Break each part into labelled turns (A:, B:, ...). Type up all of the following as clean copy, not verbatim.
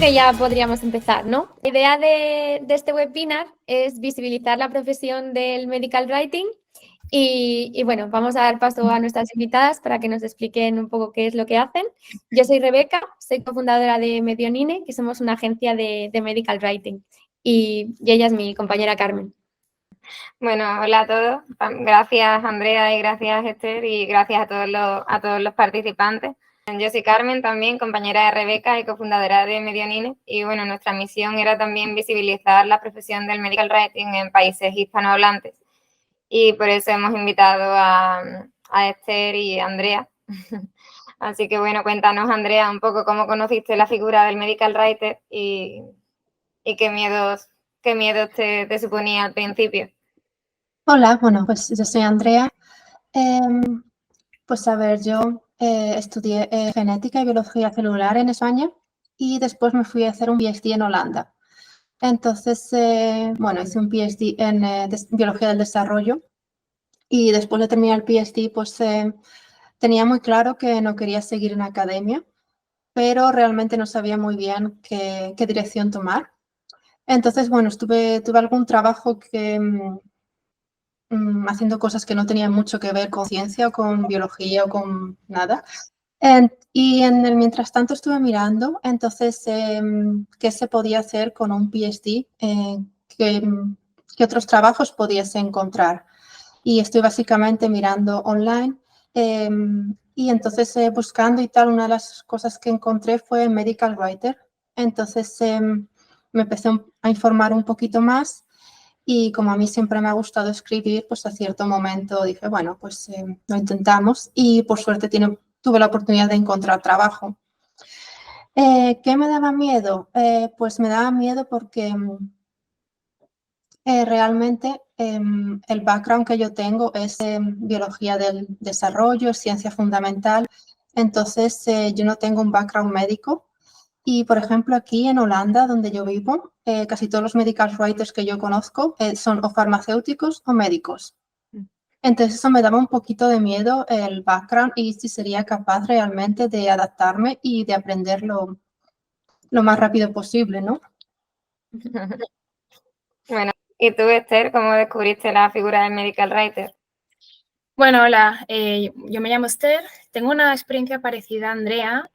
A: que ya podríamos empezar, ¿no? La idea de este webinar es visibilizar la profesión del medical writing y bueno, vamos a dar paso a nuestras invitadas para que nos expliquen un poco qué es lo que hacen. Yo soy Rebeca, soy cofundadora de Medionine, que somos una agencia de medical writing y ella es mi compañera Carmen.
B: Bueno, hola a todos. Gracias Andrea y gracias Esther y gracias a todos los participantes. Yo soy Carmen, también compañera de Rebeca y cofundadora de Medionine. Y bueno, nuestra misión era también visibilizar la profesión del medical writing en países hispanohablantes. Y por eso hemos invitado a Esther y a Andrea. Así que bueno, cuéntanos Andrea un poco cómo conociste la figura del medical writer y qué miedos te suponía al principio.
C: Hola, bueno, pues yo soy Andrea. Pues a ver, yo estudié genética y biología celular en España y después me fui a hacer un PhD en Holanda. Entonces, bueno, hice un PhD en biología del desarrollo y después de terminar el PhD, pues tenía muy claro que no quería seguir en academia, pero realmente no sabía muy bien qué dirección tomar. Entonces, bueno, tuve algún trabajo que haciendo cosas que no tenían mucho que ver con ciencia o con biología o con nada. Y en el mientras tanto estuve mirando, entonces, qué se podía hacer con un PhD, qué otros trabajos pudiese encontrar. Y estoy básicamente mirando online y entonces buscando y tal, una de las cosas que encontré fue medical writer. Entonces me empecé a informar un poquito más. Y como a mí siempre me ha gustado escribir, pues a cierto momento dije, bueno, pues lo intentamos y por suerte tuve la oportunidad de encontrar trabajo. ¿Qué me daba miedo? Pues me daba miedo porque realmente el background que yo tengo es biología del desarrollo, ciencia fundamental, entonces yo no tengo un background médico. Y, por ejemplo, aquí en Holanda, donde yo vivo, casi todos los medical writers que yo conozco son o farmacéuticos o médicos. Entonces, eso me daba un poquito de miedo el background y si sería capaz realmente de adaptarme y de aprenderlo lo más rápido posible, ¿no?
B: Bueno, ¿y tú, Esther, cómo descubriste la figura del medical writer?
D: Bueno, hola, yo me llamo Esther, tengo una experiencia parecida a Andrea.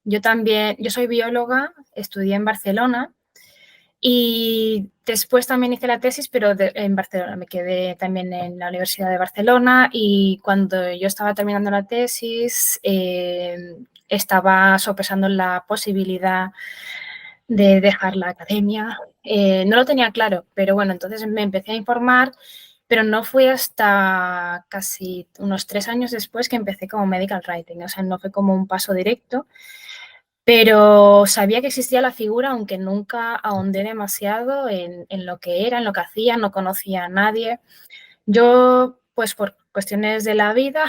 D: Yo soy bióloga, estudié en Barcelona y después también hice la tesis, pero en Barcelona. Me quedé también en la Universidad de Barcelona y cuando yo estaba terminando la tesis estaba sopesando la posibilidad de dejar la academia. No lo tenía claro, pero bueno, entonces me empecé a informar, pero no fue hasta casi unos 3 años después que empecé como medical writing, o sea, no fue como un paso directo, pero sabía que existía la figura, aunque nunca ahondé demasiado en lo que era, en lo que hacía, no conocía a nadie. Yo, pues por cuestiones de la vida,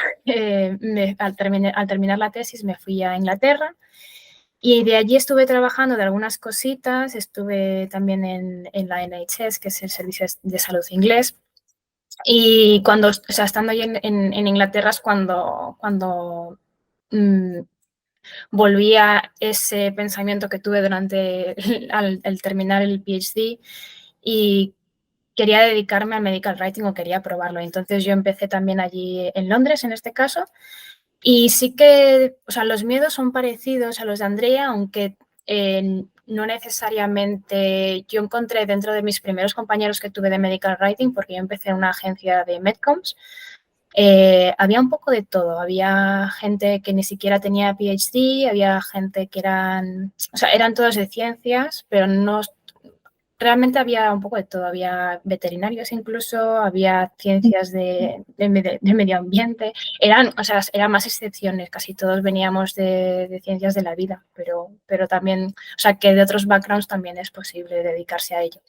D: al terminar la tesis me fui a Inglaterra y de allí estuve trabajando de algunas cositas, estuve también en la NHS, que es el Servicio de Salud Inglés, y cuando, o sea, estando ahí en Inglaterra es cuando volví a ese pensamiento que tuve durante al terminar el PhD y quería dedicarme al medical writing o quería probarlo. Entonces yo empecé también allí en Londres, en este caso, y sí que, o sea, los miedos son parecidos a los de Andrea, aunque no necesariamente. Yo encontré dentro de mis primeros compañeros que tuve de medical writing, porque yo empecé en una agencia de medcoms, había un poco de todo. Había gente que ni siquiera tenía PhD, había gente que eran todos de ciencias, pero no. Realmente había un poco de todo, había veterinarios incluso, había ciencias de medio ambiente, eran más excepciones, casi todos veníamos de ciencias de la vida, pero también, o sea, que de otros backgrounds también es posible dedicarse a ello.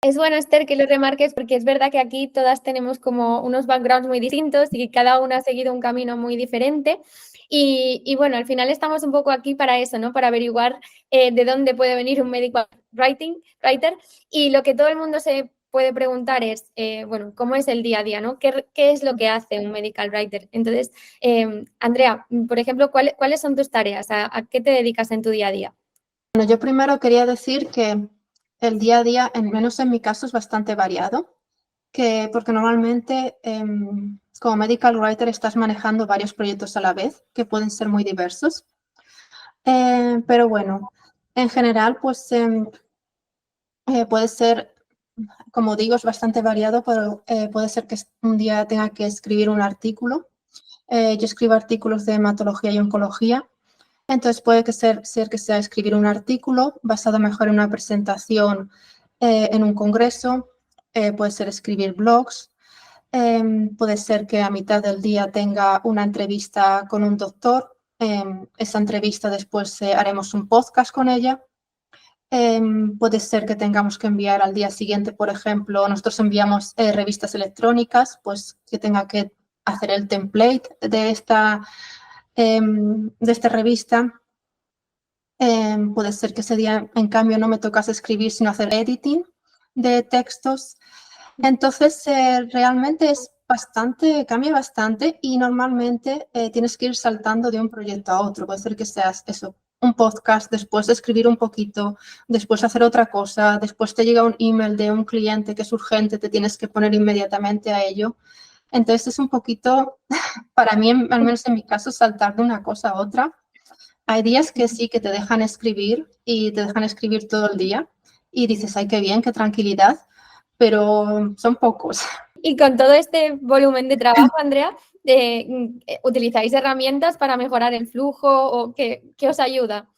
A: Es bueno, Esther, que lo remarques porque es verdad que aquí todas tenemos como unos backgrounds muy distintos y cada una ha seguido un camino muy diferente. Y bueno, al final estamos un poco aquí para eso, ¿no? Para averiguar de dónde puede venir un medical writer. Y lo que todo el mundo se puede preguntar es, bueno, ¿cómo es el día a día, ¿no? ¿Qué es lo que hace un medical writer? Entonces, Andrea, por ejemplo, ¿cuáles son tus tareas? ¿A qué te dedicas en tu día a día?
C: Bueno, yo primero quería decir que el día a día, al menos en mi caso, es bastante variado, porque normalmente como medical writer estás manejando varios proyectos a la vez que pueden ser muy diversos. Pero bueno, en general, pues puede ser, como digo, es bastante variado, pero puede ser que un día tenga que escribir un artículo. Yo escribo artículos de hematología y oncología. Entonces puede ser que sea escribir un artículo basado mejor en una presentación en un congreso, puede ser escribir blogs, puede ser que a mitad del día tenga una entrevista con un doctor, esa entrevista después haremos un podcast con ella. Puede ser que tengamos que enviar al día siguiente, por ejemplo, nosotros enviamos revistas electrónicas, pues que tenga que hacer el template de esta revista. Puede ser que ese día, en cambio, no me tocase escribir, sino hacer editing de textos. Entonces, realmente cambia bastante y normalmente tienes que ir saltando de un proyecto a otro. Puede ser que seas eso, un podcast, después escribir un poquito, después hacer otra cosa, después te llega un email de un cliente que es urgente, te tienes que poner inmediatamente a ello. Entonces, es un poquito, para mí, al menos en mi caso, saltar de una cosa a otra. Hay días que sí, que te dejan escribir y te dejan escribir todo el día y dices, ay, qué bien, qué tranquilidad, pero son pocos.
A: Y con todo este volumen de trabajo, Andrea, ¿utilizáis herramientas para mejorar el flujo o qué os ayuda?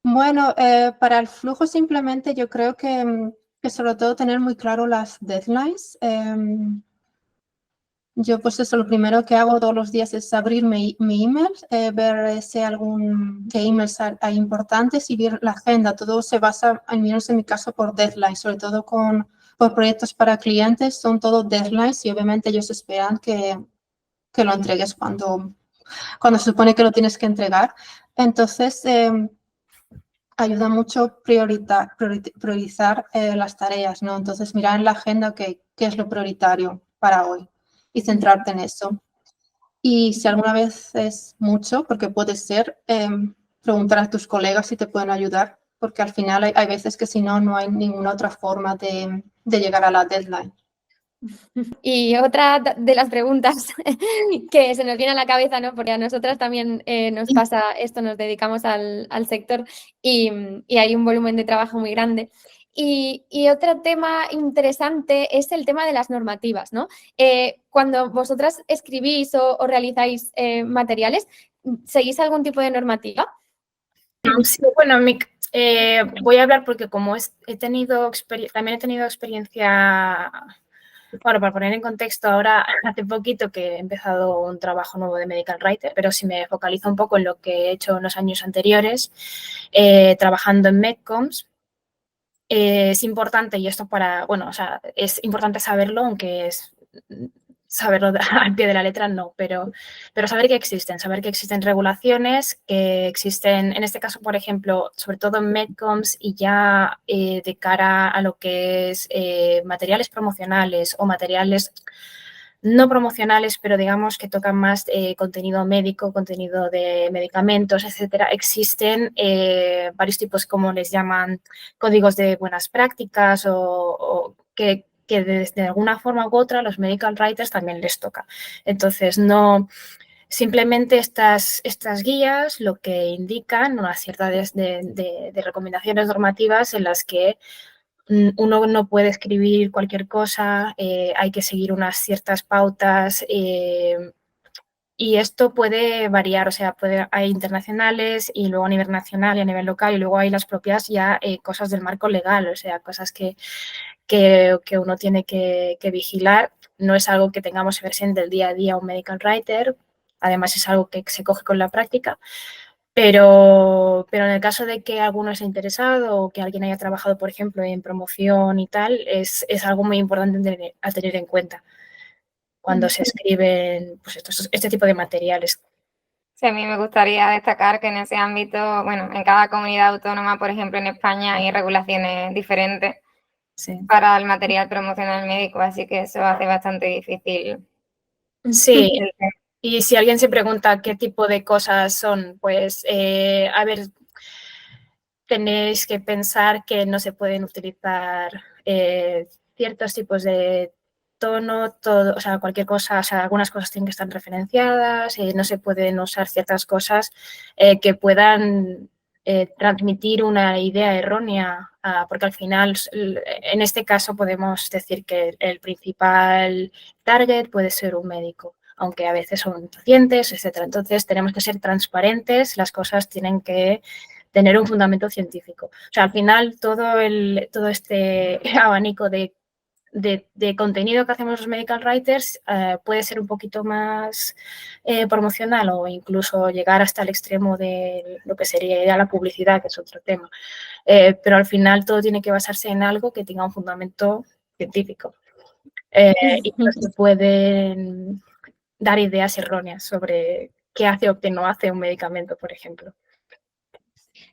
C: Bueno, para el flujo simplemente yo creo que sobre todo tener muy claro las deadlines. Yo pues eso, lo primero que hago todos los días es abrir mi email, ver si qué emails hay importantes y ver la agenda. Todo se basa, al menos en mi caso, por deadlines, sobre todo por proyectos para clientes, son todos deadlines y obviamente ellos esperan que lo entregues cuando se supone que lo tienes que entregar. Entonces, ayuda mucho priorizar las tareas, ¿no? Entonces, mirar en la agenda qué es lo prioritario para hoy y centrarte en eso. Y si alguna vez es mucho, porque puede ser, preguntar a tus colegas si te pueden ayudar, porque al final hay veces que si no, no hay ninguna otra forma de llegar a la deadline.
A: Y otra de las preguntas que se nos viene a la cabeza, ¿no? Porque a nosotras también nos pasa esto, nos dedicamos al sector y hay un volumen de trabajo muy grande. Y otro tema interesante es el tema de las normativas, ¿no? Cuando vosotras escribís o realizáis materiales, ¿seguís algún tipo de normativa?
D: Sí, bueno, voy a hablar porque como también he tenido experiencia. Bueno, para poner en contexto, ahora hace poquito que he empezado un trabajo nuevo de medical writer, pero si me focalizo un poco en lo que he hecho en los años anteriores, trabajando en Medcoms, es importante, y esto es importante saberlo, aunque saberlo al pie de la letra no, pero saber que existen regulaciones, que existen, en este caso, por ejemplo, sobre todo en Medcoms y ya de cara a lo que es materiales promocionales o materiales no promocionales, pero digamos que tocan más contenido médico, contenido de medicamentos, etcétera. Existen varios tipos, como les llaman, códigos de buenas prácticas o que de alguna forma u otra los medical writers también les toca. Entonces, no simplemente estas guías lo que indican unas ciertas de recomendaciones normativas en las que uno no puede escribir cualquier cosa, hay que seguir unas ciertas pautas y esto puede variar, o sea, hay internacionales y luego a nivel nacional y a nivel local y luego hay las propias ya cosas del marco legal, o sea, cosas que uno tiene que vigilar. No es algo que tengamos versión del día a día un medical writer, además es algo que se coge con la práctica. Pero en el caso de que alguno esté interesado o que alguien haya trabajado, por ejemplo, en promoción y tal, es algo muy importante a tener en cuenta cuando se escriben pues, este tipo de materiales.
B: Sí, a mí me gustaría destacar que en ese ámbito, bueno, en cada comunidad autónoma, por ejemplo, en España hay regulaciones diferentes para el material promocional médico, así que eso hace bastante difícil.
D: Sí, y si alguien se pregunta qué tipo de cosas son, pues, a ver, tenéis que pensar que no se pueden utilizar ciertos tipos de tono, todo, o sea, cualquier cosa, o sea, algunas cosas tienen que estar referenciadas, no se pueden usar ciertas cosas que puedan transmitir una idea errónea, porque al final, en este caso, podemos decir que el principal target puede ser un médico, aunque a veces son pacientes, etcétera. Entonces, tenemos que ser transparentes, las cosas tienen que tener un fundamento científico. O sea, al final, todo este abanico de contenido que hacemos los medical writers puede ser un poquito más promocional o incluso llegar hasta el extremo de lo que sería ya la publicidad, que es otro tema. Pero al final todo tiene que basarse en algo que tenga un fundamento científico. Y no se pueden dar ideas erróneas sobre qué hace o qué no hace un medicamento, por ejemplo.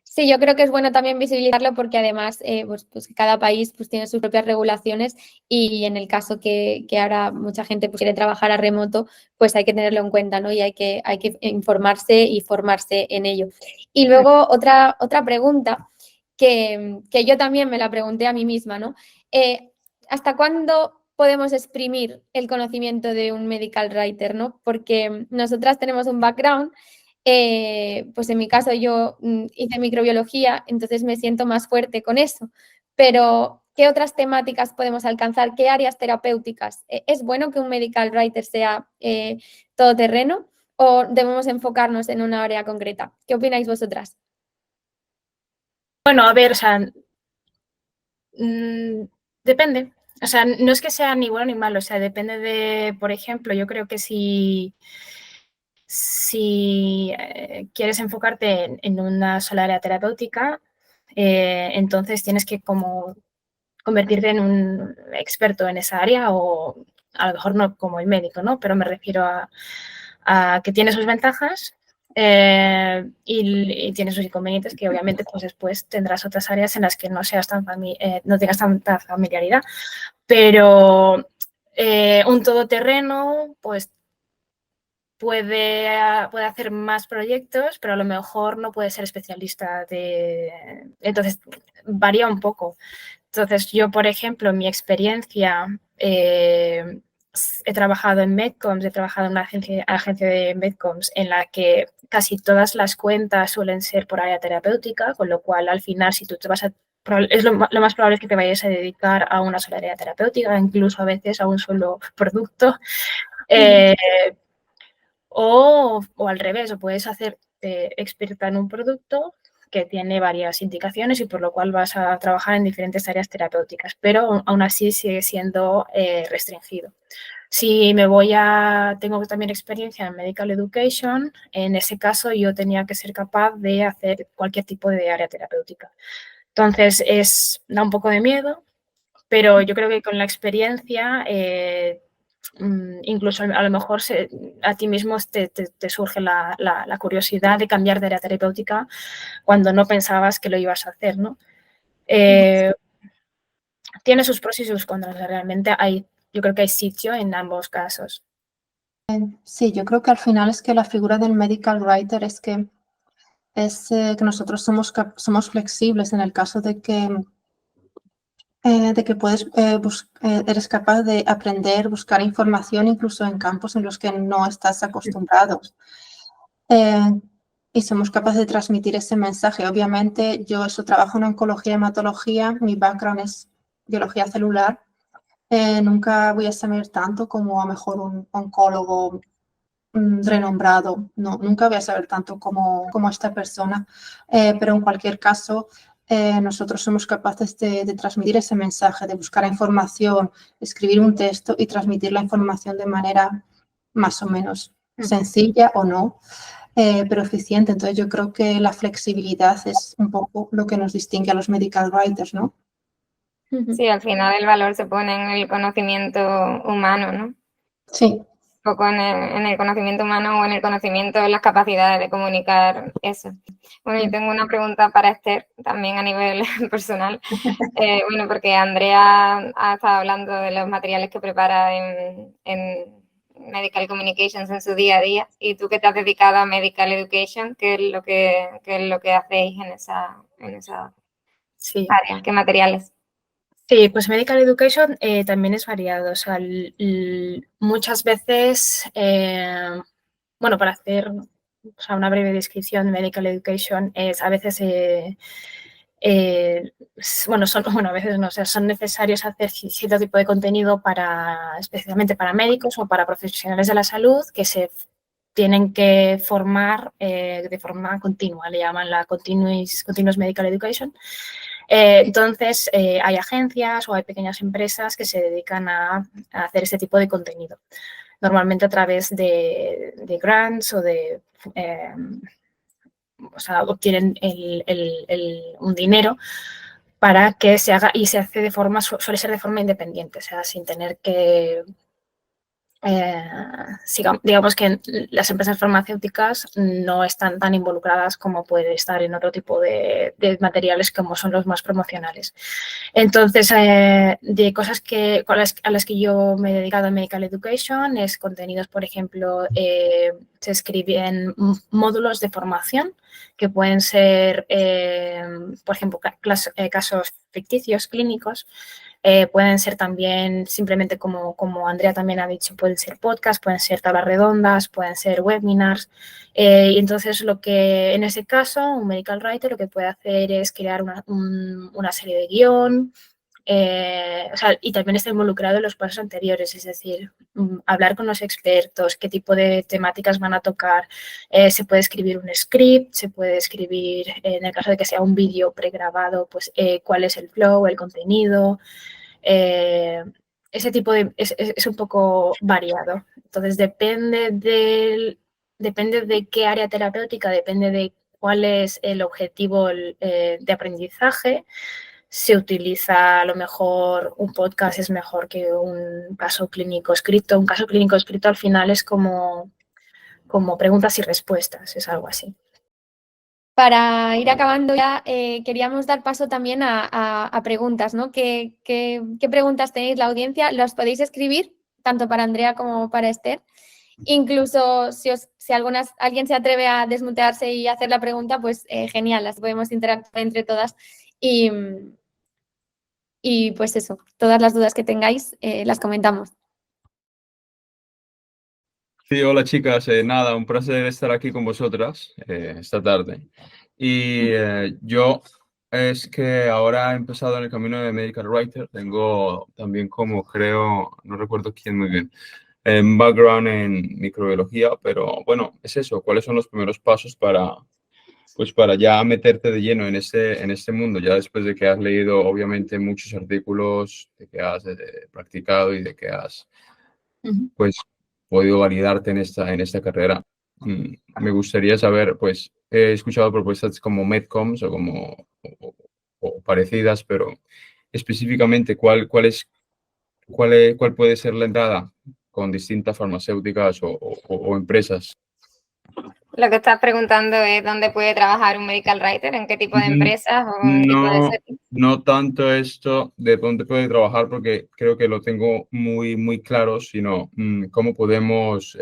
A: Sí, yo creo que es bueno también visibilizarlo porque además pues cada país pues tiene sus propias regulaciones y en el caso que ahora mucha gente pues quiere trabajar a remoto, pues hay que tenerlo en cuenta, ¿no? Y hay que informarse y formarse en ello. Y luego otra pregunta que yo también me la pregunté a mí misma, ¿no? ¿Hasta cuándo podemos exprimir el conocimiento de un medical writer, ¿no? Porque nosotras tenemos un background. Pues en mi caso yo hice microbiología, entonces me siento más fuerte con eso. Pero, ¿qué otras temáticas podemos alcanzar? ¿Qué áreas terapéuticas? ¿Es bueno que un medical writer sea todoterreno o debemos enfocarnos en una área concreta? ¿Qué opináis vosotras?
D: Bueno, a ver, o sea, depende. O sea, no es que sea ni bueno ni malo, o sea, depende de, por ejemplo, yo creo que si quieres enfocarte en una sola área terapéutica, entonces tienes que como convertirte en un experto en esa área o a lo mejor no como el médico, ¿no? Pero me refiero a que tiene sus ventajas y tiene sus inconvenientes que obviamente pues después tendrás otras áreas en las que no seas no tengas tanta familiaridad. Pero un todoterreno pues puede hacer más proyectos, pero a lo mejor no puede ser especialista Entonces, varía un poco. Entonces, yo, por ejemplo, en mi experiencia, he trabajado en Medcoms, he trabajado en una agencia de Medcoms en la que casi todas las cuentas suelen ser por área terapéutica, con lo cual, al final, si tú te vas a lo más probable es que te vayas a dedicar a una sola área terapéutica, incluso a veces a un solo producto. O al revés, o puedes hacerte experta en un producto que tiene varias indicaciones y por lo cual vas a trabajar en diferentes áreas terapéuticas, pero aún así sigue siendo restringido. Si tengo también experiencia en Medical Education, en ese caso yo tenía que ser capaz de hacer cualquier tipo de área terapéutica. Entonces, da un poco de miedo, pero yo creo que con la experiencia incluso a lo mejor a ti mismo te surge la curiosidad de cambiar de área terapéutica cuando no pensabas que lo ibas a hacer, ¿no? Tiene sus pros y sus contras, realmente yo creo que hay sitio en ambos casos.
C: Sí, yo creo que al final es que la figura del medical writer es que nosotros somos flexibles en el caso de que eres capaz de aprender, buscar información incluso en campos en los que no estás acostumbrado. Y somos capaces de transmitir ese mensaje. Obviamente, yo trabajo en oncología y hematología, mi background es biología celular. Nunca voy a saber tanto como a lo mejor un oncólogo renombrado. No, nunca voy a saber tanto como esta persona. Pero en cualquier caso, nosotros somos capaces de transmitir ese mensaje, de buscar información, escribir un texto y transmitir la información de manera más o menos sencilla o no, pero eficiente. Entonces yo creo que la flexibilidad es un poco lo que nos distingue a los medical writers, ¿no?
B: Sí, al final el valor se pone en el conocimiento humano, ¿no?
C: Sí.
B: Un poco en el conocimiento humano o en el conocimiento, en las capacidades de comunicar eso. Bueno, yo tengo una pregunta para Esther, también a nivel personal. Bueno, porque Andrea ha estado hablando de los materiales que prepara en Medical Communications en su día a día. Y tú que te has dedicado a Medical Education, ¿qué es lo que hacéis en esa
D: Sí.
B: área? ¿Qué materiales?
D: Sí, pues Medical Education también es variado. O sea, muchas veces, bueno, para hacer una breve descripción, Medical Education es a veces, a veces no, o sea, son necesarios hacer cierto tipo de contenido especialmente para médicos o para profesionales de la salud que se tienen que formar de forma continua, le llaman la Continuous Medical Education. Entonces, hay agencias o hay pequeñas empresas que se dedican a hacer este tipo de contenido, normalmente a través de grants o de, obtienen un dinero para que se haga y se hace suele ser de forma independiente, o sea, sin tener que digamos que las empresas farmacéuticas no están tan involucradas como puede estar en otro tipo de materiales como son los más promocionales. Entonces, de cosas a las que yo me he dedicado en Medical Education es contenidos, por ejemplo, se escriben módulos de formación que pueden ser, por ejemplo, casos ficticios clínicos. Pueden ser también simplemente como Andrea también ha dicho, pueden ser podcasts, pueden ser tablas redondas, pueden ser webinars. Y entonces lo que en ese caso un medical writer lo que puede hacer es crear una serie de guión. Y también está involucrado en los pasos anteriores, es decir, hablar con los expertos, qué tipo de temáticas van a tocar. Se puede escribir un script, se puede escribir, en el caso de que sea un vídeo pregrabado, pues cuál es el flow, el contenido. Ese tipo es un poco variado. Entonces, depende de qué área terapéutica, depende de cuál es el objetivo de aprendizaje. Se utiliza, a lo mejor, un podcast es mejor que un caso clínico escrito. Un caso clínico escrito al final es como preguntas y respuestas, es algo así.
A: Para ir acabando ya, queríamos dar paso también a preguntas, ¿no? ¿Qué preguntas tenéis la audiencia? Las podéis escribir, tanto para Andrea como para Esther. Incluso si alguien se atreve a desmutearse y hacer la pregunta, pues genial, las podemos interactuar entre todas. Y pues eso, todas las dudas que tengáis, las comentamos.
E: Sí, hola chicas, nada, un placer estar aquí con vosotras esta tarde. Y yo es que ahora he empezado en el camino de Medical Writer, tengo también no recuerdo quién muy bien, un background en microbiología, pero bueno, es eso, ¿cuáles son los primeros pasos para ya meterte de lleno en este mundo, ya después de que has leído obviamente muchos artículos, de que has practicado y de que has pues podido validarte en esta carrera? Me gustaría saber, pues he escuchado propuestas como Medcoms o parecidas, pero específicamente cuál puede ser la entrada con distintas farmacéuticas o empresas.
B: Lo que estás preguntando es dónde puede trabajar un medical writer, en qué tipo de empresas o en tipo de setting.
E: No tanto esto de dónde puede trabajar, porque creo que lo tengo muy, muy claro, sino cómo podemos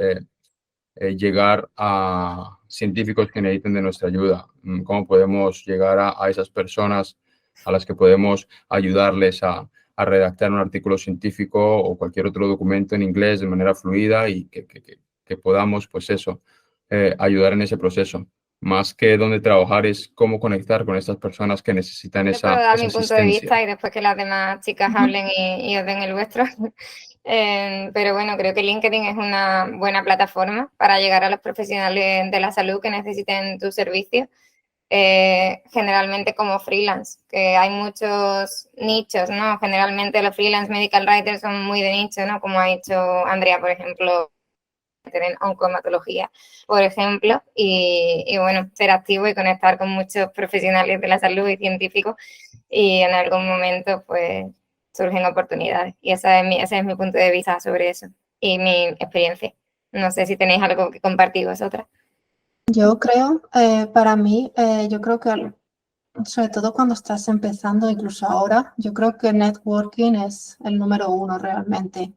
E: llegar a científicos que necesiten de nuestra ayuda, cómo podemos llegar a esas personas a las que podemos ayudarles a redactar un artículo científico o cualquier otro documento en inglés de manera fluida y que podamos, pues eso, ayudar en ese proceso. Más que dónde trabajar es cómo conectar con estas personas que necesitan
B: Yo puedo dar mi punto de
E: asistencia.
B: vista y después que las demás chicas hablen y os den el vuestro. Pero bueno, creo que LinkedIn es una buena plataforma para llegar a los profesionales de la salud que necesiten tu servicio, generalmente como freelance, que hay muchos nichos, ¿no? Generalmente los freelance medical writers son muy de nicho, ¿no? Como ha dicho Andrea, por ejemplo, en oncohematología, por ejemplo, y bueno, ser activo y conectar con muchos profesionales de la salud y científicos, y en algún momento pues surgen oportunidades, y ese es mi punto de vista sobre eso y mi experiencia. No sé si tenéis algo que compartir vosotras.
C: Yo creo, para mí, yo creo que sobre todo cuando estás empezando, incluso ahora, yo creo que networking es el número uno realmente.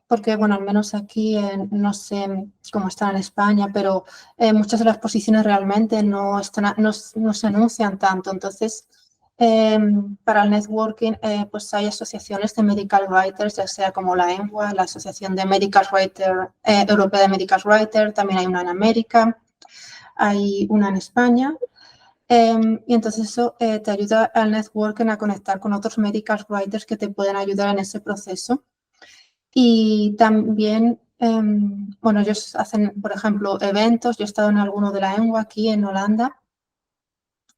C: porque, bueno, al menos aquí, no sé cómo están en España, pero muchas de las posiciones realmente no se anuncian tanto. Entonces, para el networking, pues hay asociaciones de medical writers, ya sea como la EMWA, la Asociación de Medical Writer, Europea de Medical Writer, también hay una en América, hay una en España. Y entonces eso te ayuda al networking a conectar con otros medical writers que te pueden ayudar en ese proceso. Y también, bueno, ellos hacen, por ejemplo, eventos. Yo he estado en alguno de la EMWA aquí en Holanda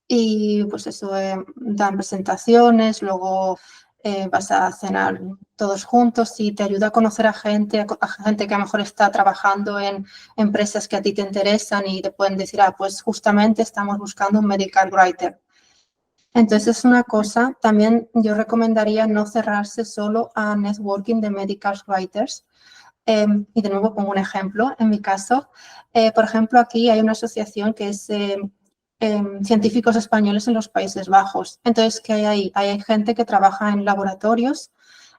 C: y pues eso, dan presentaciones, luego vas a cenar todos juntos y te ayuda a conocer a gente que a lo mejor está trabajando en empresas que a ti te interesan y te pueden decir, pues justamente estamos buscando un medical writer. Entonces es una cosa, también yo recomendaría no cerrarse solo a networking de medical writers. Y de nuevo pongo un ejemplo, en mi caso, por ejemplo, aquí hay una asociación que es científicos españoles en los Países Bajos. Entonces, ¿qué hay ahí? Hay gente que trabaja en laboratorios,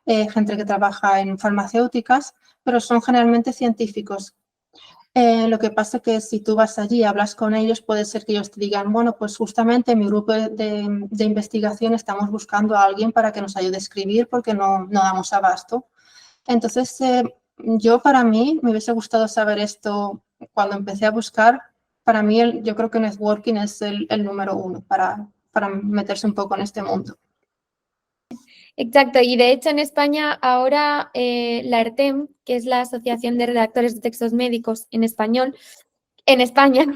C: gente que trabaja en farmacéuticas, pero son generalmente científicos. Lo que pasa es que si tú vas allí y hablas con ellos, puede ser que ellos te digan, bueno, pues justamente en mi grupo de investigación estamos buscando a alguien para que nos ayude a escribir porque no damos abasto. Entonces, para mí, me hubiese gustado saber esto cuando empecé a buscar. Para mí, yo creo que networking es el número uno para meterse un poco en este mundo.
A: Exacto, y de hecho en España ahora la ARTEM, que es la Asociación de Redactores de Textos Médicos en España,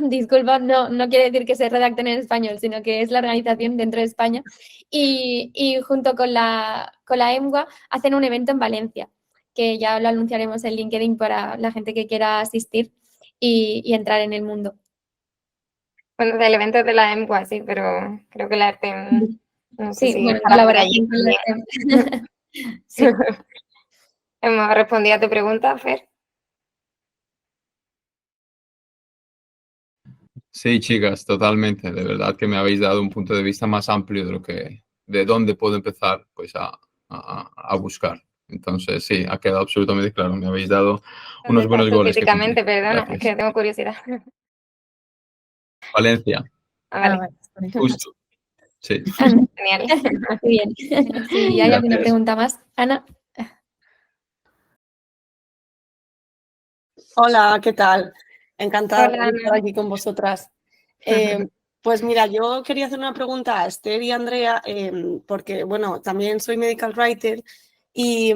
A: disculpa, no quiere decir que se redacten en español, sino que es la organización dentro de España, y junto con la EMWA hacen un evento en Valencia, que ya lo anunciaremos en LinkedIn para la gente que quiera asistir y entrar en el mundo.
B: Bueno, del evento de la EMWA, sí, pero creo que la ARTEM, no sé
A: Sí,
B: si
A: bueno,
B: estará por
A: colaboración
B: allí.
A: con la ARTEM. Sí.
B: ¿Hemos respondido a tu pregunta, Fer?
E: Sí, chicas, totalmente. De verdad que me habéis dado un punto de vista más amplio de dónde puedo empezar pues a buscar. Entonces, sí, ha quedado absolutamente claro. Me habéis dado unos
B: ¿Dónde
E: buenos
B: estás tú
E: goles que
B: físicamente?
E: cumplir.
B: Perdona, es
E: Gracias.
B: que tengo curiosidad.
E: Valencia,
B: Vale,
D: Vale.
E: justo. Sí.
B: genial.
A: Muy bien. Si hay alguna
E: Gracias.
A: pregunta más, Ana.
F: Hola, ¿qué tal? Encantada
B: Hola,
F: de estar
B: Ana.
F: aquí con vosotras. Pues mira, yo quería hacer una pregunta a Esther y Andrea, porque, bueno, también soy medical writer y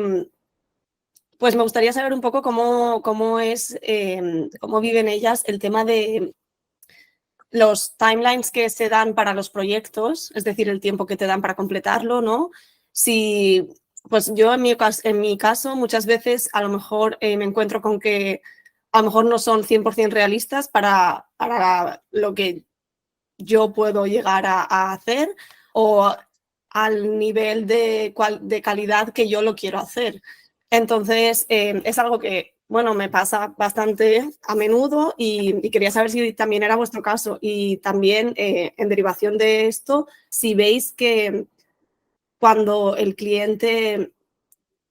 F: pues me gustaría saber un poco cómo viven ellas el tema de los timelines que se dan para los proyectos, es decir, el tiempo que te dan para completarlo, ¿no? Si, pues yo en mi caso muchas veces a lo mejor me encuentro con que a lo mejor no son 100% realistas para lo que yo puedo llegar a hacer o al nivel de calidad que yo lo quiero hacer. Entonces, es algo que, bueno, me pasa bastante a menudo y quería saber si también era vuestro caso. Y también, en derivación de esto, si veis que cuando el cliente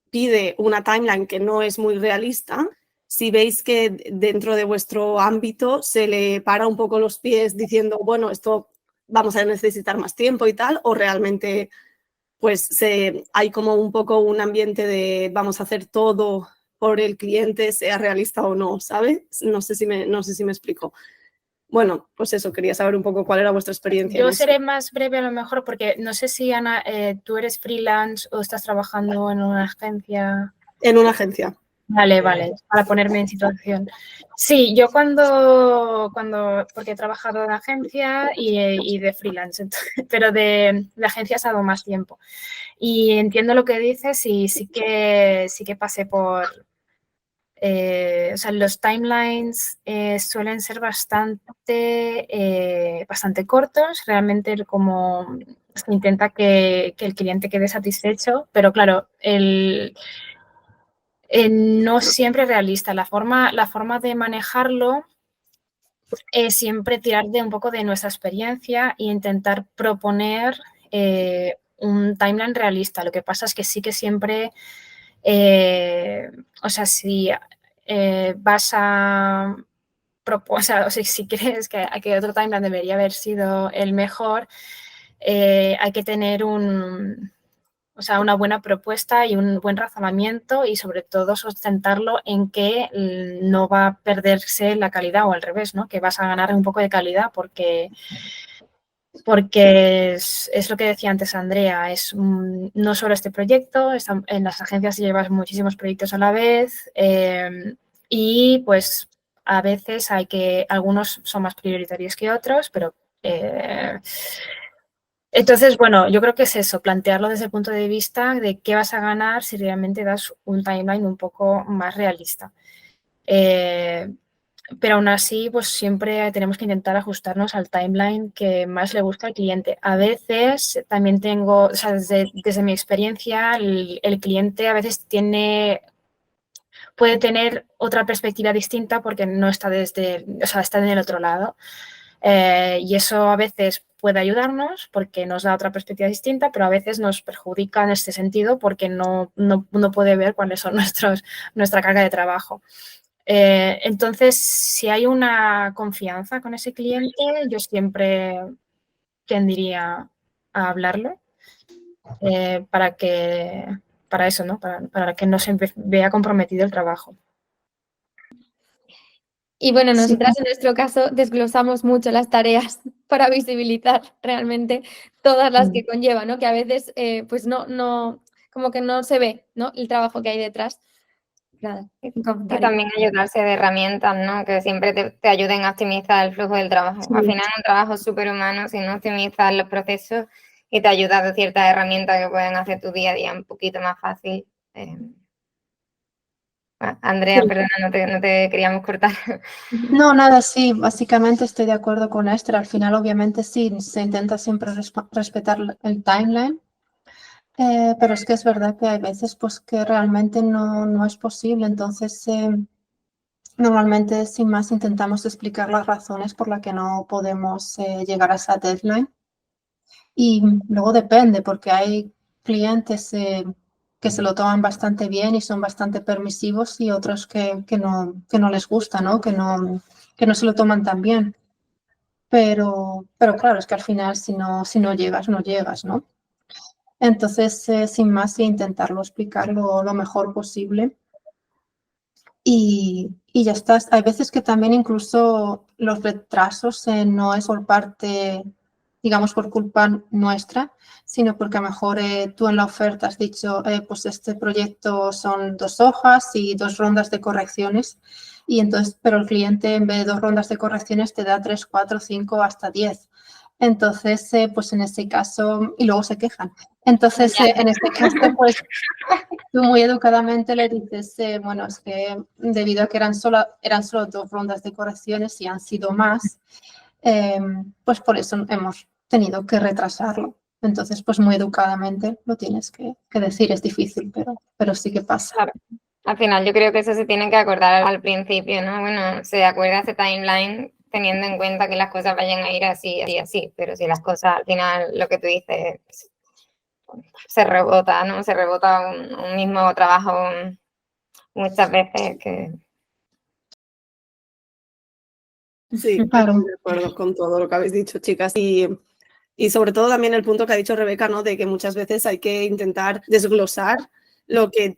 F: pide una timeline que no es muy realista, si veis que dentro de vuestro ámbito se le para un poco los pies diciendo, bueno, esto vamos a necesitar más tiempo y tal, o realmente pues hay como un poco un ambiente de vamos a hacer todo por el cliente, sea realista o no, ¿sabes? No sé si me explico. Bueno, pues eso, quería saber un poco cuál era vuestra experiencia.
D: Yo seré más breve a lo mejor porque no sé si, Ana, tú eres freelance o estás trabajando en una agencia.
F: En una agencia.
D: Vale, para ponerme en situación. Sí, yo porque he trabajado en agencia y de freelance, pero de agencia ha dado más tiempo. Y entiendo lo que dices y sí que pasé por... o sea, los timelines suelen ser bastante cortos. Realmente como se intenta que el cliente quede satisfecho, pero claro, no siempre realista. La forma de manejarlo es siempre tirar de un poco de nuestra experiencia e intentar proponer un timeline realista. Lo que pasa es que sí que siempre O sea, si vas a o sea, si crees que otro timeline debería haber sido el mejor, hay que tener o sea, una buena propuesta y un buen razonamiento y sobre todo sustentarlo en que no va a perderse la calidad o al revés, ¿no? Que vas a ganar un poco de calidad porque es lo que decía antes Andrea, no solo este proyecto, en las agencias llevas muchísimos proyectos a la vez y pues a veces algunos son más prioritarios que otros, pero entonces, bueno, yo creo que es eso, plantearlo desde el punto de vista de qué vas a ganar si realmente das un timeline un poco más realista. Pero aún así, pues siempre tenemos que intentar ajustarnos al timeline que más le gusta al cliente. A veces también o sea, desde mi experiencia, el cliente a veces puede tener otra perspectiva distinta porque no está o sea, está en el otro lado. Y eso a veces puede ayudarnos porque nos da otra perspectiva distinta, pero a veces nos perjudica en este sentido porque no puede ver cuáles son nuestra carga de trabajo. Entonces, si hay una confianza con ese cliente, yo siempre tendiría a hablarlo para eso, ¿no? Para que no se vea comprometido el trabajo.
A: Y bueno,
C: Sí.
A: nosotras en nuestro caso desglosamos mucho las tareas para visibilizar realmente todas las que conlleva, ¿no? Que a veces pues como que no se ve, ¿no? El trabajo que hay detrás. Nada, un
B: Y
A: comentario.
B: también ayudarse de herramientas, ¿no? Que siempre te ayuden a optimizar el flujo del trabajo.
C: Sí.
B: Al final es un trabajo súper humano si no optimizas los procesos y te ayudas de ciertas herramientas que pueden hacer tu día a día un poquito más fácil. Andrea,
C: Sí.
B: perdona, no te queríamos cortar.
C: No, nada, sí, básicamente estoy de acuerdo con Esther. Al final, obviamente, sí, se intenta siempre respetar el timeline, pero es que es verdad que hay veces pues, que realmente no es posible. Entonces, normalmente, sin más, intentamos explicar las razones por las que no podemos llegar a esa deadline. Y luego depende, porque hay clientes que se lo toman bastante bien y son bastante permisivos y otros que no les gusta, ¿no? Que no se lo toman tan bien. Pero claro, es que al final si no llegas, no llegas, ¿no? Entonces, sin más, sí, intentarlo explicarlo lo mejor posible. Y ya está. Hay veces que también incluso los retrasos no es por parte, digamos, por culpa nuestra, sino porque a lo mejor tú en la oferta has dicho, pues este proyecto son 2 hojas y 2 rondas de correcciones. Y entonces, pero el cliente en vez de 2 rondas de correcciones te da 3, 4, 5, hasta 10. Entonces, pues en ese caso, y luego se quejan. Entonces, en este caso, pues tú muy educadamente le dices, bueno, es que debido a que eran solo 2 rondas de correcciones y han sido más, pues por eso hemos tenido que retrasarlo. Entonces, pues muy educadamente lo tienes que decir, es difícil, pero sí que pasa.
B: Claro. Al final yo creo que eso se tiene que acordar al principio, ¿no? Bueno, se acuerda ese timeline teniendo en cuenta que las cosas vayan a ir así, así, así, pero si las cosas al final, lo que tú dices, se rebota, ¿no? Se rebota un mismo trabajo muchas veces que...
F: Sí,
C: Claro.
F: estoy de acuerdo con todo lo que habéis dicho, chicas. Y sobre todo también el punto que ha dicho Rebeca, ¿no? De que muchas veces hay que intentar desglosar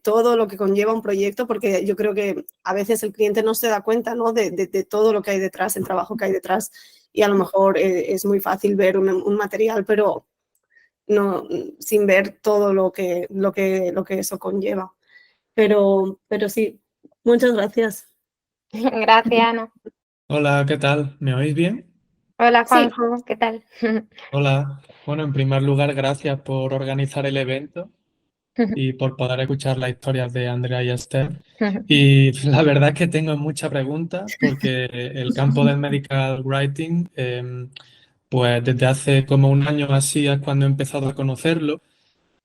F: todo lo que conlleva un proyecto, porque yo creo que a veces el cliente no se da cuenta, ¿no? De todo lo que hay detrás, el trabajo que hay detrás. Y a lo mejor es muy fácil ver un material, pero no, sin ver todo lo que eso conlleva. Pero sí, muchas gracias.
B: Gracias, Ana.
G: Hola, ¿qué tal? ¿Me oís bien?
B: Hola,
A: Sí.
B: Juanjo, ¿qué tal?
G: Hola. Bueno, en primer lugar, gracias por organizar el evento y por poder escuchar las historias de Andrea y Esther. Y la verdad es que tengo muchas preguntas porque el campo del medical writing, pues desde hace como un año así es cuando he empezado a conocerlo.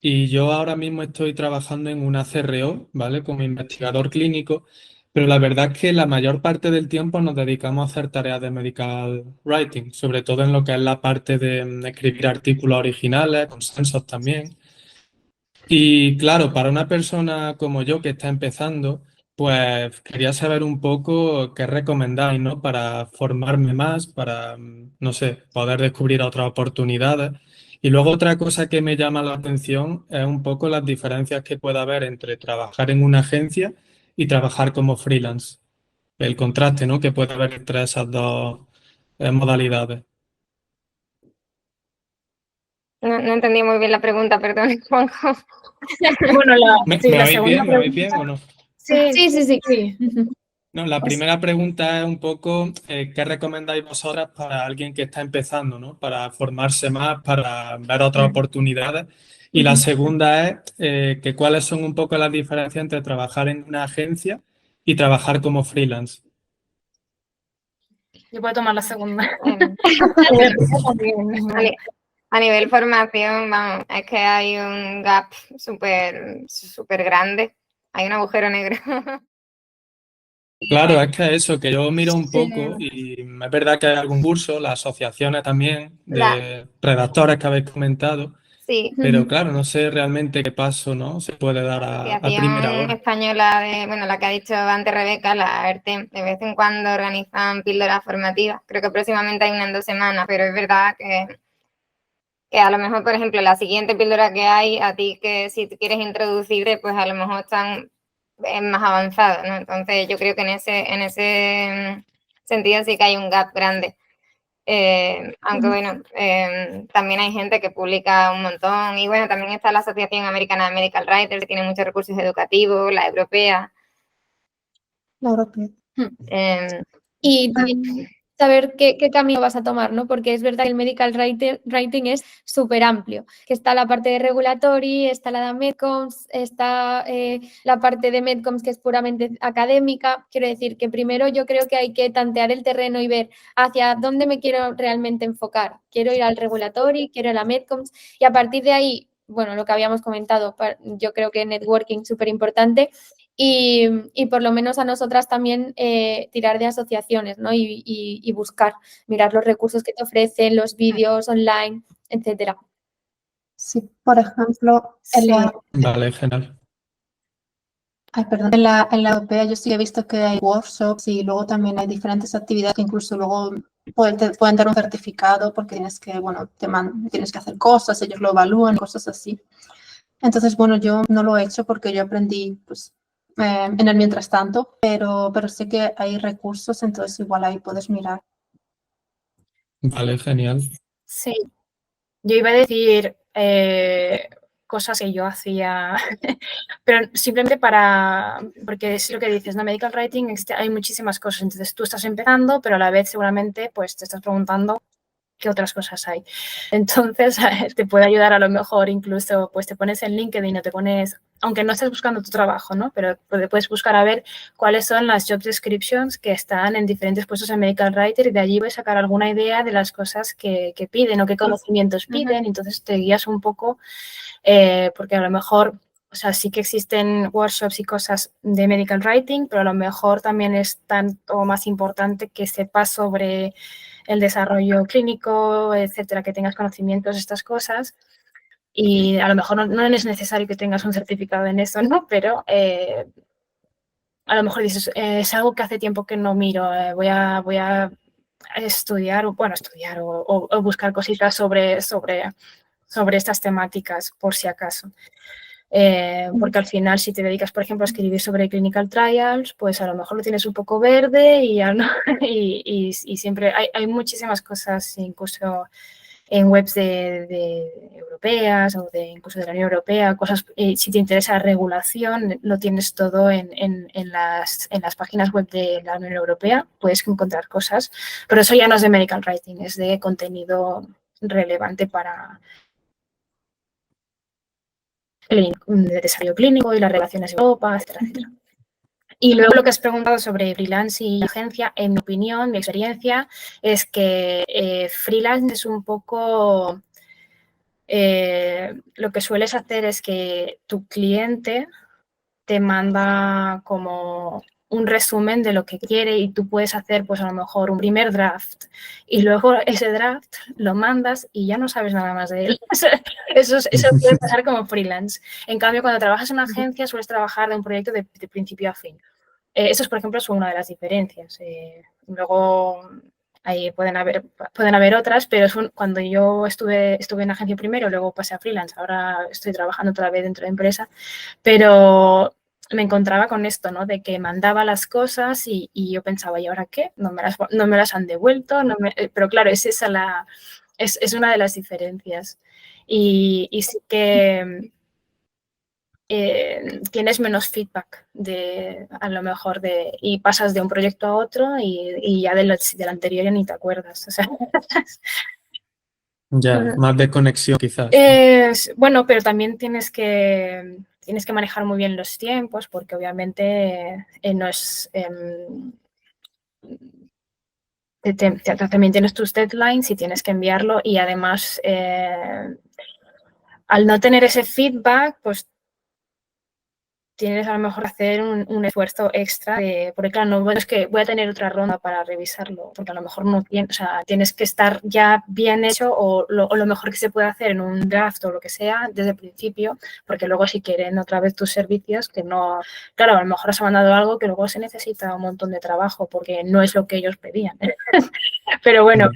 G: Y yo ahora mismo estoy trabajando en una CRO, ¿vale? Como investigador clínico, pero la verdad es que la mayor parte del tiempo nos dedicamos a hacer tareas de medical writing, sobre todo en lo que es la parte de escribir artículos originales, consensos también. Y claro, para una persona como yo que está empezando, pues quería saber un poco qué recomendáis, ¿no? Para formarme más, para, no sé, poder descubrir otras oportunidades. Y luego otra cosa que me llama la atención es un poco las diferencias que puede haber entre trabajar en una agencia y trabajar como freelance. El contraste, ¿no? Que puede haber entre esas dos modalidades.
B: No entendí muy bien la pregunta, perdón, Juanjo.
D: Bueno, sí,
G: ¿Me
D: la
G: oís
D: segunda
G: bien? ¿Me oís bien
D: pregunta.
G: o no?
D: Sí,
A: Sí, sí, sí.
D: sí.
G: No, la primera pregunta es un poco ¿qué recomendáis vosotras para alguien que está empezando, ¿no? Para formarse más, para ver otras oportunidades. Y la segunda es que cuáles son un poco las diferencias entre trabajar en una agencia y trabajar como freelance.
D: Yo puedo tomar la segunda.
B: Em, A, ni- a nivel formación, vamos, es que hay un gap súper grande. Hay un agujero negro.
G: Claro, es que eso, que yo miro un
A: Sí.
G: poco y es verdad que hay algún curso, las asociaciones también
B: La,
G: de redactores que habéis comentado,
B: sí,
G: pero claro, no sé realmente qué paso, ¿no? Se puede dar
B: la
G: a primera
B: Asociación
G: hora.
B: Española de, bueno, la que ha dicho antes Rebeca, la AERTE, de vez en cuando organizan píldoras formativas. Creo que próximamente hay una en 2 semanas, pero es verdad que a lo mejor, por ejemplo, la siguiente píldora que hay, a ti que si quieres introducirte, pues a lo mejor están más avanzados, ¿no? Entonces yo creo que en ese sentido sí que hay un gap grande. Aunque bueno, también hay gente que publica un montón y bueno, también está la Asociación Americana de Medical Writers que tiene muchos recursos educativos, la europea.
C: La europea.
B: Eh,
A: Y también saber qué camino vas a tomar, ¿no? Porque es verdad que el medical writing es súper amplio, que está la parte de regulatory, está la de medcoms, está la parte de medcoms que es puramente académica. Quiero decir que primero yo creo que hay que tantear el terreno y ver hacia dónde me quiero realmente enfocar. Quiero ir al regulatory, quiero ir a la medcoms y a partir de ahí, bueno, lo que habíamos comentado, yo creo que networking súper importante. Y por lo menos a nosotras también tirar de asociaciones, ¿no? Y buscar, mirar los recursos que te ofrecen, los vídeos online, etcétera.
C: Sí, por ejemplo,
D: Sí.
G: Vale, genial.
C: perdón, en la europea yo sí he visto que hay workshops y luego también hay diferentes actividades que incluso luego pueden dar un certificado porque tienes que, bueno, tienes que hacer cosas, ellos lo evalúan, cosas así. Entonces, bueno, yo no lo he hecho porque yo aprendí pues, en el mientras tanto, pero sé que hay recursos, entonces igual ahí puedes mirar.
G: Vale, genial.
D: Sí, yo iba a decir cosas que yo hacía, pero simplemente porque es lo que dices, ¿no? Medical writing, hay muchísimas cosas, entonces tú estás empezando, pero a la vez seguramente pues te estás preguntando qué otras cosas hay. Entonces, te puede ayudar a lo mejor incluso, pues te pones en LinkedIn o te pones, aunque no estés buscando tu trabajo, ¿no? Pero puedes buscar a ver cuáles son las job descriptions que están en diferentes puestos en Medical Writer y de allí puedes sacar alguna idea de las cosas que piden o qué conocimientos piden. Entonces, te guías un poco porque a lo mejor, o sea, sí que existen workshops y cosas de medical writing, pero a lo mejor también es tanto más importante que sepas sobre el desarrollo clínico, etcétera, que tengas conocimientos de estas cosas. Y a lo mejor no es necesario que tengas un certificado en eso, ¿no? Pero a lo mejor dices, es algo que hace tiempo que no miro, voy a estudiar, o buscar cositas sobre estas temáticas, por si acaso. Porque al final, si te dedicas, por ejemplo, a escribir sobre clinical trials, pues a lo mejor lo tienes un poco verde y, y siempre hay muchísimas cosas, incluso en webs de europeas o incluso de la Unión Europea, cosas, si te interesa la regulación, lo tienes todo en las páginas web de la Unión Europea, puedes encontrar cosas, pero eso ya no es de medical writing, es de contenido relevante para el desarrollo clínico y las relaciones de Europa, etcétera, etcétera. Y luego lo que has preguntado sobre freelance y agencia, en mi opinión, mi experiencia, es que freelance es un poco... lo que sueles hacer es que tu cliente te manda como un resumen de lo que quiere y tú puedes hacer pues a lo mejor un primer draft y luego ese draft lo mandas y ya no sabes nada más de él. Eso puede pasar como freelance. En cambio, cuando trabajas en una agencia sueles trabajar de un proyecto de principio a fin. Eso, por ejemplo, es una de las diferencias. Luego ahí pueden haber otras, pero cuando yo estuve en agencia primero, luego pasé a freelance, ahora estoy trabajando otra vez dentro de empresa, pero me encontraba con esto, ¿no? De que mandaba las cosas y yo pensaba, ¿y ahora qué? No me las han devuelto, pero claro, es una de las diferencias. Y sí que tienes menos feedback a lo mejor y pasas de un proyecto a otro y ya del anterior ya ni te acuerdas. O sea,
G: Ya, más de conexión quizás.
D: bueno, pero también tienes que manejar muy bien los tiempos porque obviamente no es... también tienes tus deadlines y tienes que enviarlo y además al no tener ese feedback, pues tienes a lo mejor que hacer un esfuerzo extra, porque claro, no es que voy a tener otra ronda para revisarlo, porque a lo mejor no tienes, o sea, tienes que estar ya bien hecho o lo mejor que se puede hacer en un draft o lo que sea desde el principio, porque luego si quieren otra vez tus servicios, que no, claro, a lo mejor has mandado algo que luego se necesita un montón de trabajo porque no es lo que ellos pedían. Pero bueno,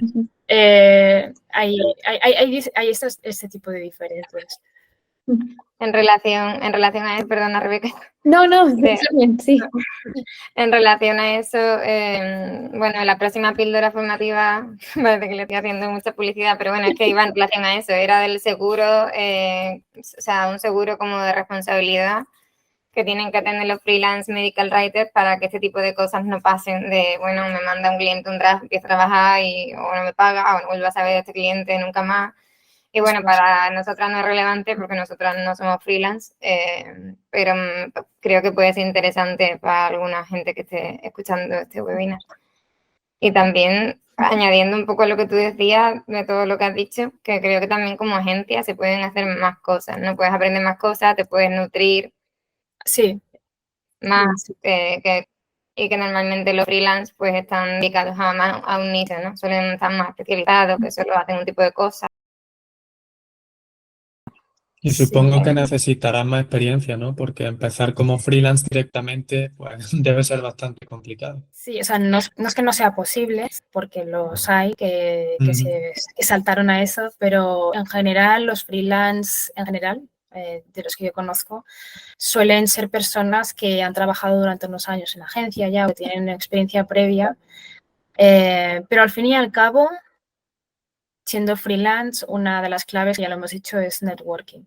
D: hay este tipo de diferencias.
B: En relación a eso, perdona, Rebeca.
A: No, sí.
B: En relación a eso, bueno, la próxima píldora formativa, parece que le estoy haciendo mucha publicidad, pero bueno, es que iba en relación a eso, era del seguro, o sea, un seguro como de responsabilidad que tienen que tener los freelance medical writers para que este tipo de cosas no pasen de, bueno, me manda un cliente un draft, empiezo a trabajar y o no me paga o no vuelvo a saber de este cliente nunca más. Y bueno, para nosotras no es relevante porque nosotras no somos freelance, pero creo que puede ser interesante para alguna gente que esté escuchando este webinar. Y también añadiendo un poco a lo que tú decías, de todo lo que has dicho, que creo que también como agencia se pueden hacer más cosas, ¿no? Puedes aprender más cosas, te puedes nutrir
D: Sí.
B: más, y que normalmente los freelance pues están dedicados a un nicho, ¿no? Suelen estar más especializados, que solo hacen un tipo de cosas.
G: Y supongo que necesitarás más experiencia, ¿no? Porque empezar como freelance directamente, pues debe ser bastante complicado.
D: Sí, o sea, no es que no sea posible, porque los hay que saltaron a eso, pero en general los freelance, de los que yo conozco, suelen ser personas que han trabajado durante unos años en agencia ya o que tienen experiencia previa, pero al fin y al cabo, siendo freelance, una de las claves, ya lo hemos dicho, es networking.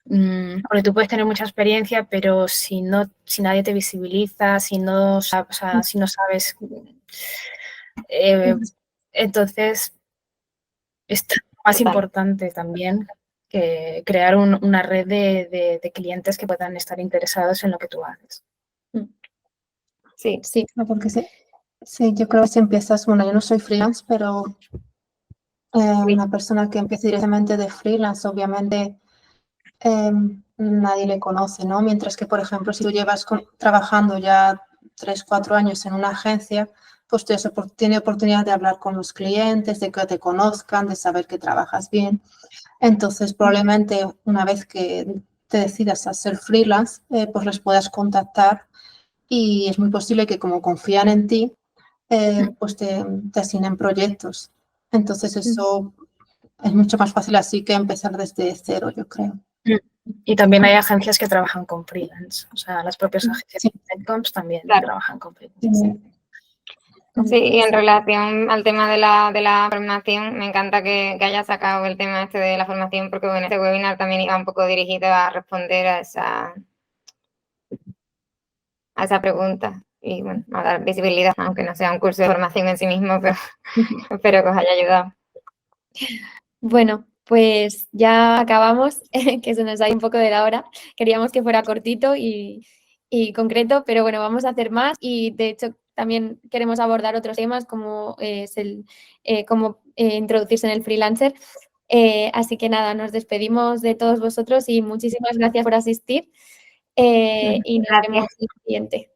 D: Porque tú puedes tener mucha experiencia, pero si nadie te visibiliza, si no sabes, entonces es más importante también que crear una red de clientes que puedan estar interesados en lo que tú haces.
B: Sí.
C: No, porque sí, yo creo que si empiezas, bueno, yo no soy freelance, pero una persona que empiece directamente de freelance, obviamente nadie le conoce, ¿no? Mientras que, por ejemplo, si tú llevas trabajando ya 3, 4 años en una agencia, pues tienes oportunidad de hablar con los clientes, de que te conozcan, de saber que trabajas bien. Entonces, probablemente una vez que te decidas a ser freelance, pues les puedas contactar y es muy posible que como confían en ti, pues te asignen proyectos. Entonces, eso es mucho más fácil así que empezar desde cero, yo creo.
D: Y también hay agencias que trabajan con freelance, o sea, las propias agencias de Netcoms también trabajan con freelance.
B: Sí, y en relación al tema de la formación, me encanta que hayas sacado el tema este de la formación, porque bueno, este webinar también iba un poco dirigido a responder a esa pregunta y bueno, a dar visibilidad, aunque no sea un curso de formación en sí mismo, pero espero que os haya ayudado.
A: Bueno, pues ya acabamos, que se nos ha ido un poco de la hora. Queríamos que fuera cortito y concreto, pero bueno, vamos a hacer más y de hecho también queremos abordar otros temas como es cómo introducirse en el freelancer. Así que nada, nos despedimos de todos vosotros y muchísimas gracias por asistir. y nos vemos en el siguiente.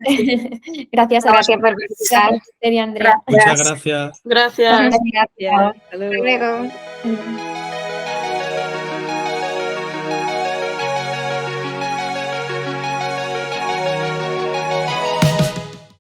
A: Gracias a
B: Gracias por participar.
A: Esther y Andrea.
G: Muchas gracias.
F: Gracias.
B: Gracias.
H: Hasta luego.
B: Hasta luego.
A: Adiós.